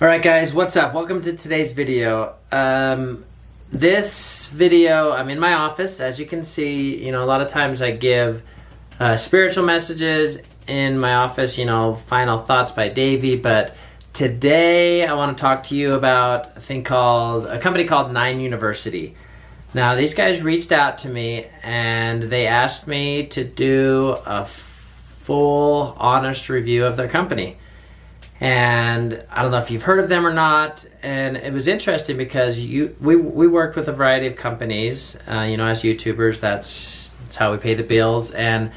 Alright guys, what's up? Welcome to today's video. This video, I'm in my office. As you can see, a lot of times I give spiritual messages in my office, final thoughts by Davey, but today I want to talk to you about a company called 9 University. Now these guys reached out to me and they asked me to do a full, honest review of their company. And I don't know if you've heard of them or not, and it was interesting because we worked with a variety of companies, as YouTubers, that's how we pay the bills, and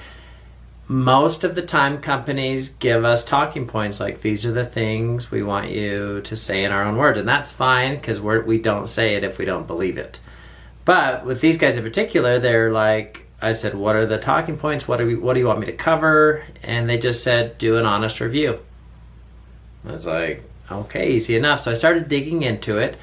most of the time companies give us talking points like, these are the things we want you to say in our own words, and that's fine because we don't say it if we don't believe it. But with these guys in particular, they're like, I said, what are the talking points? What do you want me to cover? And they just said, do an honest review. I was like, okay, easy enough. So I started digging into it,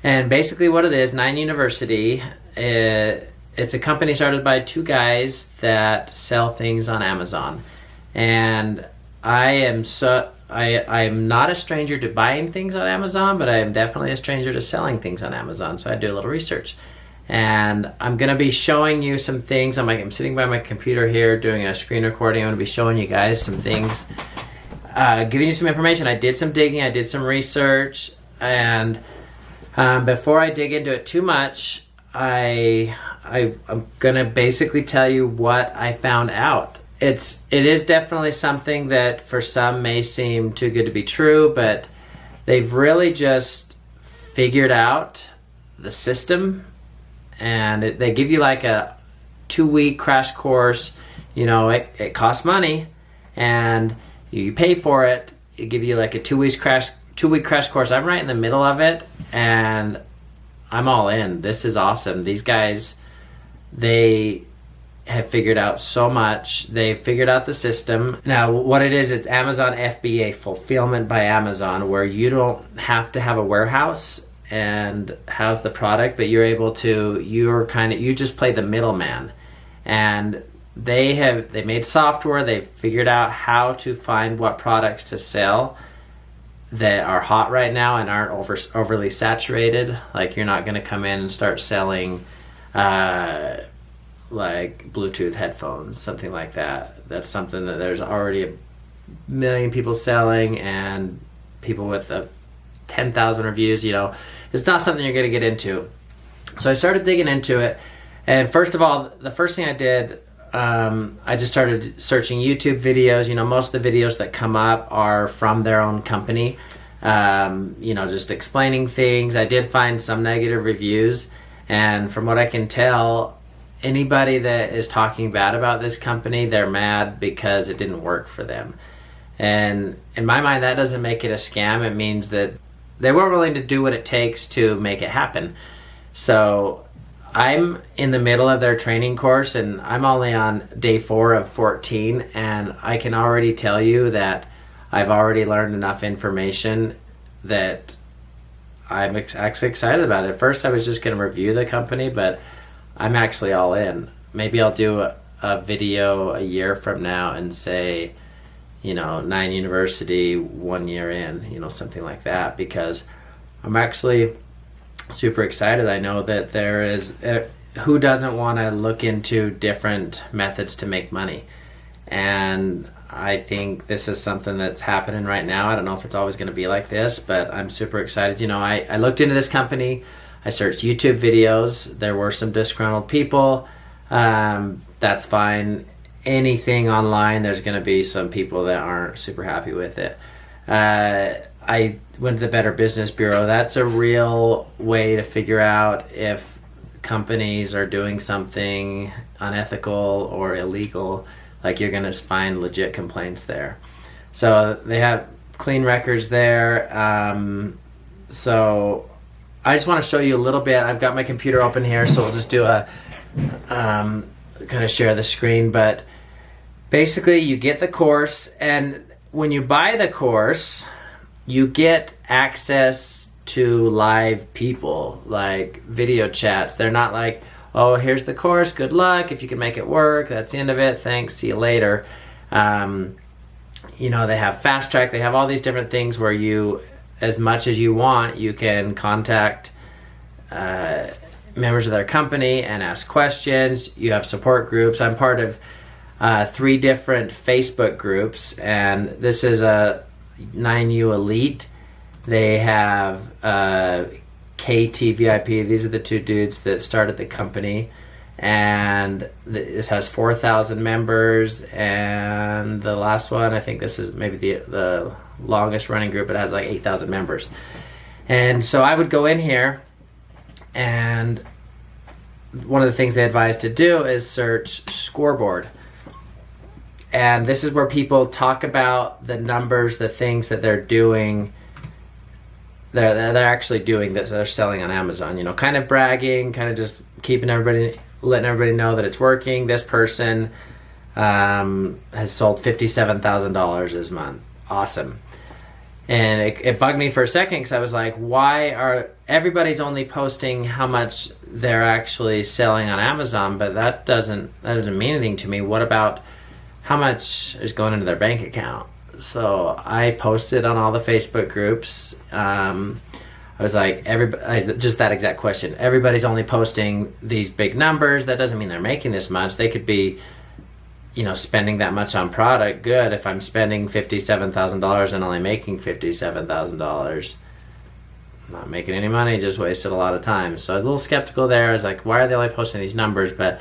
and basically what it is, 9 University, it's a company started by 2 guys that sell things on Amazon. And I am not a stranger to buying things on Amazon, but I am definitely a stranger to selling things on Amazon. So I do a little research. And I'm going to be showing you some things. I'm sitting by my computer here doing a screen recording. I'm going to be showing you guys some things. Giving you some information. I did some digging, I did some research, and before I dig into it too much, I'm gonna basically tell you what I found out. It is definitely something that for some may seem too good to be true, but they've really just figured out the system, and they give you like a 2-week crash course. It costs money, and you pay for it. It give you like a 2-week crash course. I'm right in the middle of it, and I'm all in. This is awesome. These guys, they have figured out so much. They've figured out the system. Now, what it is, it's Amazon FBA, Fulfillment by Amazon, where you don't have to have a warehouse and house the product, but you're able to, you just play the middleman. And they made software. They've figured out how to find what products to sell that are hot right now and aren't overly saturated. Like, you're not going to come in and start selling like Bluetooth headphones, something like that. That's something that there's already a million people selling, and people with 10,000 reviews. It's not something you're going to get into. So I started digging into it, and first of all, the first thing I did, I just started searching YouTube videos. Most of the videos that come up are from their own company, just explaining things. I did find some negative reviews, and from what I can tell, anybody that is talking bad about this company, they're mad because it didn't work for them. And in my mind, that doesn't make it a scam. It means that they weren't willing to do what it takes to make it happen. So I'm in the middle of their training course, and I'm only on day 4 of 14, and I can already tell you that I've already learned enough information that I'm actually excited about it. At first I was just going to review the company, but I'm actually all in. Maybe I'll do a video a year from now and say, 9 University 1 year in, something like that, because I'm actually super excited. I know that there is who doesn't want to look into different methods to make money, and I think this is something that's happening right now. I don't know if it's always going to be like this, but I'm super excited. I looked into this company. I searched YouTube videos. There were some disgruntled people. That's fine. Anything online, there's going to be some people that aren't super happy with it. I went to the Better Business Bureau. That's a real way to figure out if companies are doing something unethical or illegal. Like, you're going to find legit complaints there. So they have clean records there. So I just want to show you a little bit. I've got my computer open here, so we'll just do a kind of share the screen. But basically, you get the course, and when you buy the course, you get access to live people, like video chats. They're not like, oh, here's the course, good luck, if you can make it work, that's the end of it, thanks, see you later. They have fast track, they have all these different things where you as much as you want, you can contact members of their company and ask questions. You have support groups. I'm part of 3 different Facebook groups, and this is a 9U Elite. They have KT VIP. These are the 2 dudes that started the company, and this has 4,000 members. And the last one, I think this is maybe the longest running group. It has like 8,000 members. And so I would go in here, and one of the things they advise to do is search scoreboard. And this is where people talk about the numbers, the things that they're doing. They're actually doing this. They're selling on Amazon, kind of bragging, kind of just letting everybody know that it's working. This person has sold $57,000 this month. Awesome. And it bugged me for a second, because I was like, why are everybody's only posting how much they're actually selling on Amazon, but that doesn't mean anything to me. What about how much is going into their bank account? So I posted on all the Facebook groups. I was like, just that exact question. Everybody's only posting these big numbers. That doesn't mean they're making this much. They could be, spending that much on product. Good. If I'm spending $57,000 and only making $57,000, I'm not making any money, just wasted a lot of time. So I was a little skeptical there. I was like, why are they only posting these numbers? But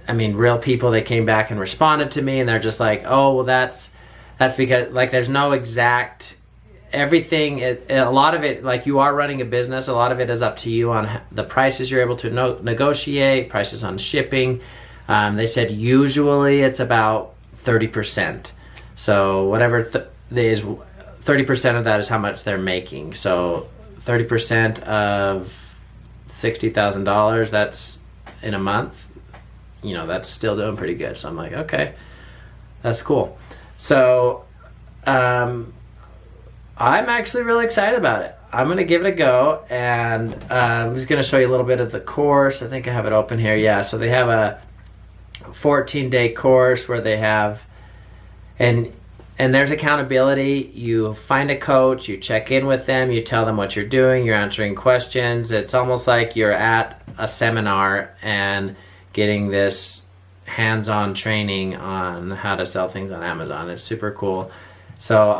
real people, they came back and responded to me, and they're just like, oh, well, that's because, like, there's no exact everything. A lot of it, like, you are running a business. A lot of it is up to you on the prices you're able to negotiate, prices on shipping. They said usually it's about 30%. So whatever 30% of that is how much they're making. So 30% of $60,000, that's in a month. That's still doing pretty good. So I'm like, okay, that's cool. So I'm actually really excited about it. I'm going to give it a go, and I'm just going to show you a little bit of the course. I think I have it open here. Yeah, so they have a 14-day course where they have, and there's accountability. You find a coach, you check in with them, you tell them what you're doing, you're answering questions. It's almost like you're at a seminar and getting this hands-on training on how to sell things on Amazon. It's super cool. So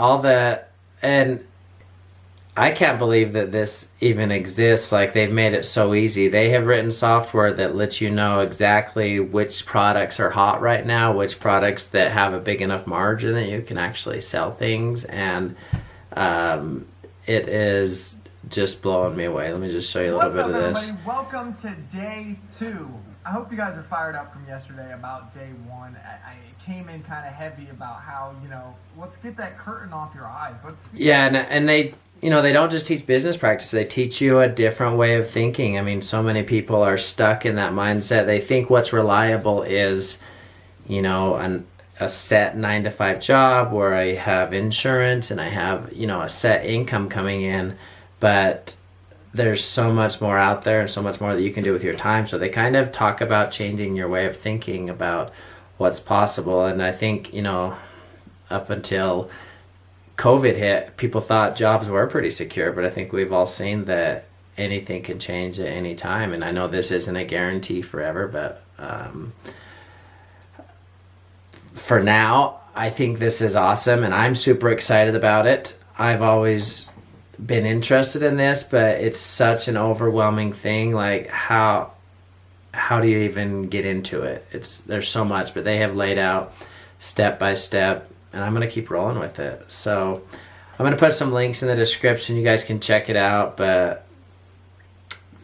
and I can't believe that this even exists. Like, they've made it so easy. They have written software that lets you know exactly which products are hot right now, which products that have a big enough margin that you can actually sell things. And it is just blowing me away. Let me just show you a little bit of this. What's up, everybody? Welcome to day 2. I hope you guys are fired up from yesterday about day 1. I came in kind of heavy about how, let's get that curtain off your eyes. And they, they don't just teach business practices. They teach you a different way of thinking. So many people are stuck in that mindset. They think what's reliable is, a set 9-to-5 job where I have insurance and I have, a set income coming in. But there's so much more out there and so much more that you can do with your time. So they kind of talk about changing your way of thinking about what's possible. And I think, up until COVID hit, people thought jobs were pretty secure, but I think we've all seen that anything can change at any time. And I know this isn't a guarantee forever, but for now, I think this is awesome, and I'm super excited about it. I've always been interested in this, but it's such an overwhelming thing. Like, how do you even get into it? There's so much, but they have laid out step by step, and I'm going to keep rolling with it. So I'm going to put some links in the description. You guys can check it out, but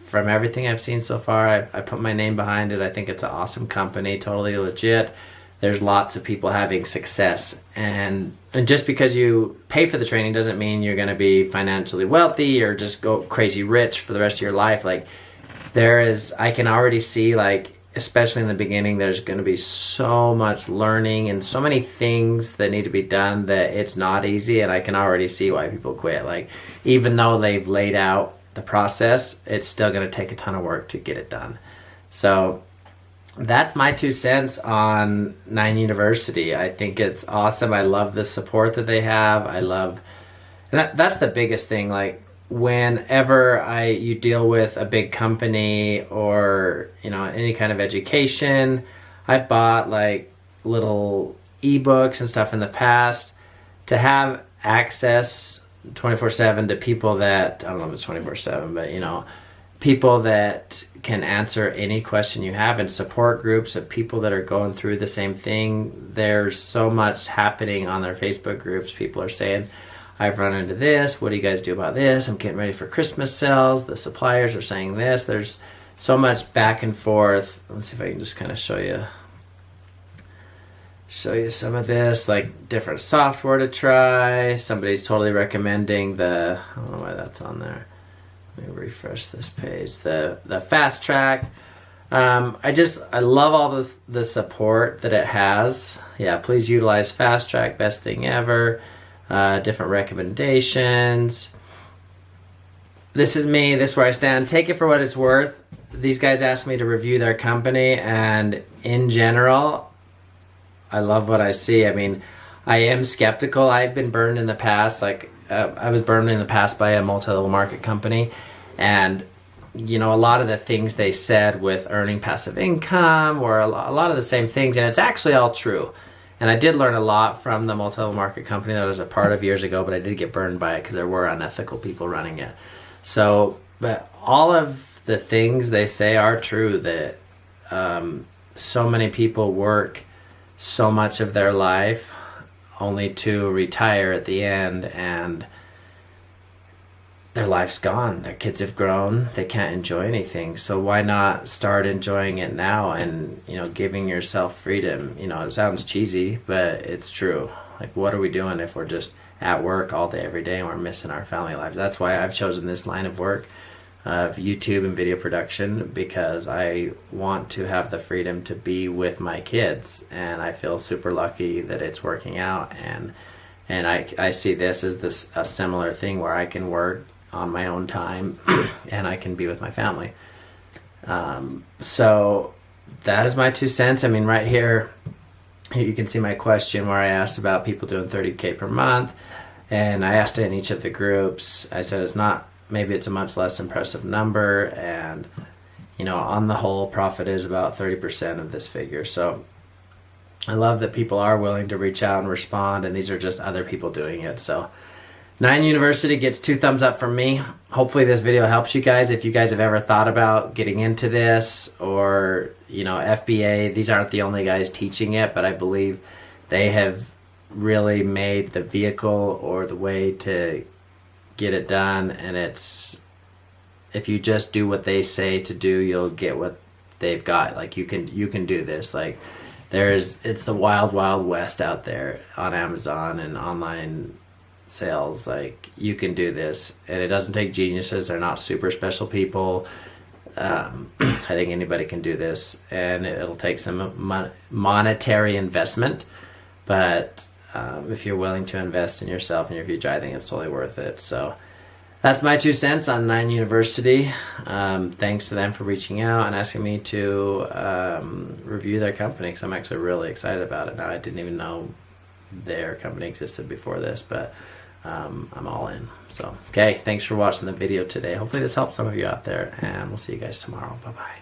from everything I've seen so far, I put my name behind it. I think it's an awesome company, totally legit. There's lots of people having success, and just because you pay for the training doesn't mean you're going to be financially wealthy or just go crazy rich for the rest of your life. Like, I can already see, like, especially in the beginning, there's going to be so much learning and so many things that need to be done that it's not easy, and I can already see why people quit. Like, even though they've laid out the process, it's still going to take a ton of work to get it done. So that's my 2 cents on 9 University. I think it's awesome. I love the support that they have. I love And that's the biggest thing. Like, whenever you deal with a big company or, you know, any kind of education, I've bought like little ebooks and stuff in the past to have access 24/7 to people that, I don't know if it's 24/7, but, you know, people that can answer any question you have, and support groups of people that are going through the same thing. There's so much happening on their Facebook groups. People are saying, I've run into this. What do you guys do about this? I'm getting ready for Christmas sales. The suppliers are saying this. There's so much back and forth. Let's see if I can just kind of show you some of this, like different software to try. Somebody's totally recommending I don't know why that's on there. Let me refresh this page. The fast track. I love all the support that it has. Yeah, please utilize fast track. Best thing ever. Different recommendations. This is me. This is where I stand. Take it for what it's worth. These guys asked me to review their company, and in general, I love what I see. I mean, I am skeptical. I've been burned in the past. Like, I was burned in the past by a multi-level market company, and you know, a lot of the things they said with earning passive income were a lot of the same things, and it's actually all true. And I did learn a lot from the multi-level market company that I was a part of years ago, but I did get burned by it because there were unethical people running it. So, but all of the things they say are true, that so many people work so much of their life only to retire at the end, and their life's gone. Their kids have grown. They can't enjoy anything. So why not start enjoying it now and, you know, giving yourself freedom? You know, it sounds cheesy, but it's true. Like, what are we doing if we're just at work all day, every day, and we're missing our family lives? That's why I've chosen this line of work of YouTube and video production, because I want to have the freedom to be with my kids, and I feel super lucky that it's working out. And I see this as a similar thing where I can work on my own time and I can be with my family. So that is my 2 cents. I mean, right here you can see my question where I asked about people doing 30K per month, and I asked in each of the groups. I said maybe it's a much less impressive number, and you know, on the whole, profit is about 30% of this figure. So I love that people are willing to reach out and respond, and these are just other people doing it. So 9 University gets 2 thumbs up from me. Hopefully this video helps you guys. If you guys have ever thought about getting into this, or, you know, FBA, these aren't the only guys teaching it, but I believe they have really made the vehicle or the way to get it done. And it's, if you just do what they say to do, you'll get what they've got. Like, you can do this. Like, it's the wild, wild west out there on Amazon and online sales. Like, you can do this, and it doesn't take geniuses. They're not super special people. I think anybody can do this, and it'll take some monetary investment, but if you're willing to invest in yourself and your future, I think it's totally worth it. So that's my 2 cents on 9 University. Thanks to them for reaching out and asking me to review their company, because I'm actually really excited about it now. I didn't even know their company existed before this, but I'm all in. So, okay, thanks for watching the video today. Hopefully this helps some of you out there, and we'll see you guys tomorrow. Bye-bye.